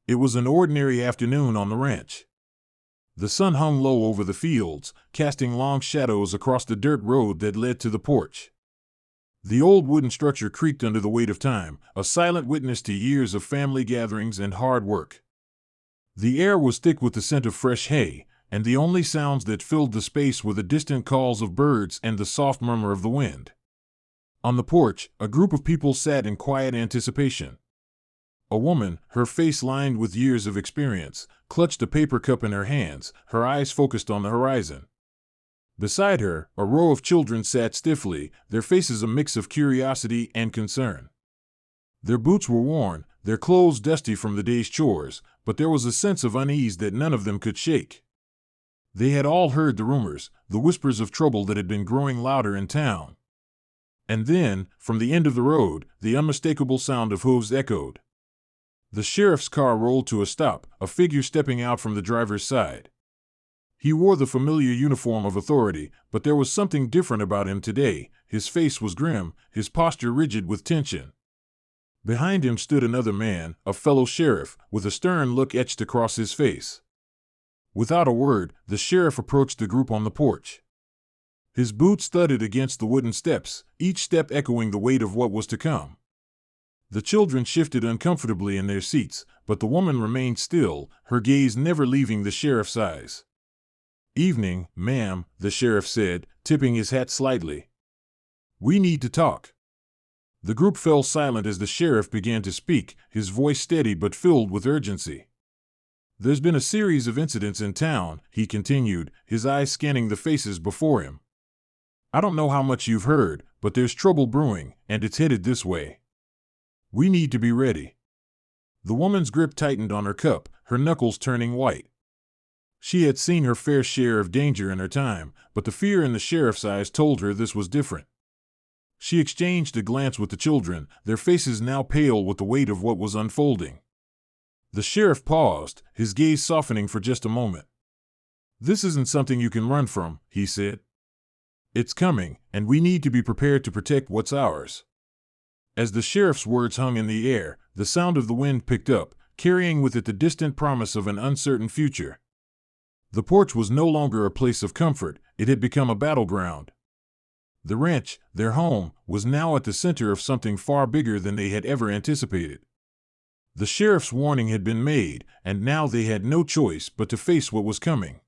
It was an ordinary afternoon on the ranch. The sun hung low over the fields, casting long shadows across the dirt road that led to the porch. The old wooden structure creaked under the weight of time, a silent witness to years of family gatherings and hard work. The air was thick with the scent of fresh hay, and the only sounds that filled the space were the distant calls of birds and the soft murmur of the wind. On the porch, a group of people sat in quiet anticipation. A woman, her face lined with years of experience, clutched a paper cup in her hands, her eyes focused on the horizon. Beside her, a row of children sat stiffly, their faces a mix of curiosity and concern. Their boots were worn, their clothes dusty from the day's chores, but there was a sense of unease that none of them could shake. They had all heard the rumors, the whispers of trouble that had been growing louder in town. And then, from the end of the road, the unmistakable sound of hooves echoed. The sheriff's car rolled to a stop, a figure stepping out from the driver's side. He wore the familiar uniform of authority, but there was something different about him today. His face was grim, his posture rigid with tension. Behind him stood another man, a fellow sheriff, with a stern look etched across his face. Without a word, the sheriff approached the group on the porch. His boots thudded against the wooden steps, each step echoing the weight of what was to come. The children shifted uncomfortably in their seats, but the woman remained still, her gaze never leaving the sheriff's eyes. "Evening, ma'am," the sheriff said, tipping his hat slightly. "We need to talk." The group fell silent as the sheriff began to speak, his voice steady but filled with urgency. "There's been a series of incidents in town," he continued, his eyes scanning the faces before him. "I don't know how much you've heard, but there's trouble brewing, and it's headed this way. We need to be ready." The woman's grip tightened on her cup, her knuckles turning white. She had seen her fair share of danger in her time, but the fear in the sheriff's eyes told her this was different. She exchanged a glance with the children, their faces now pale with the weight of what was unfolding. The sheriff paused, his gaze softening for just a moment. "This isn't something you can run from," he said. "It's coming, and we need to be prepared to protect what's ours." As the sheriff's words hung in the air, the sound of the wind picked up, carrying with it the distant promise of an uncertain future. The porch was no longer a place of comfort, it had become a battleground. The ranch, their home, was now at the center of something far bigger than they had ever anticipated. The sheriff's warning had been made, and now they had no choice but to face what was coming.